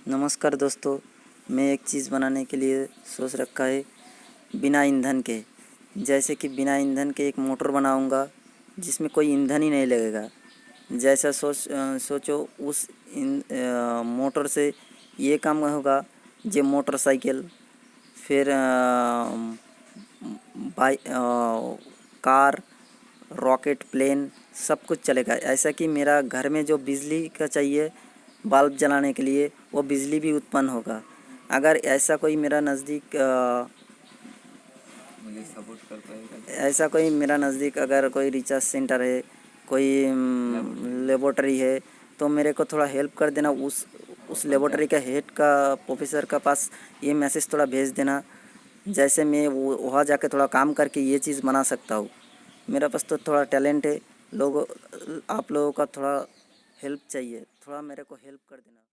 नमस्कार दोस्तों, मैं एक चीज़ बनाने के लिए सोच रखा है बिना ईंधन के। जैसे कि बिना ईंधन के एक मोटर बनाऊंगा जिसमें कोई ईंधन ही नहीं लगेगा। जैसा सोचो उस मोटर से ये काम होगा। जे मोटरसाइकिल, फिर कार, रॉकेट, प्लेन सब कुछ चलेगा। ऐसा कि मेरा घर में जो बिजली का चाहिए बल्ब जलाने के लिए, वो बिजली भी उत्पन्न होगा। अगर ऐसा कोई मेरा नज़दीक मुझे सपोर्ट कर पाएगा। ऐसा कोई मेरा नज़दीक अगर कोई रिसर्च सेंटर है, कोई लेबोरेटरी है, तो मेरे को थोड़ा हेल्प कर देना। उस लेबोरेटरी का हेड का प्रोफेसर का पास ये मैसेज थोड़ा भेज देना। जैसे मैं वो वहाँ जाके थोड़ा काम करके ये चीज़ बना सकता हूँ। मेरा पास तो थोड़ा टैलेंट है। आप लोगों का थोड़ा हेल्प चाहिए, थोड़ा मेरे को हेल्प कर देना।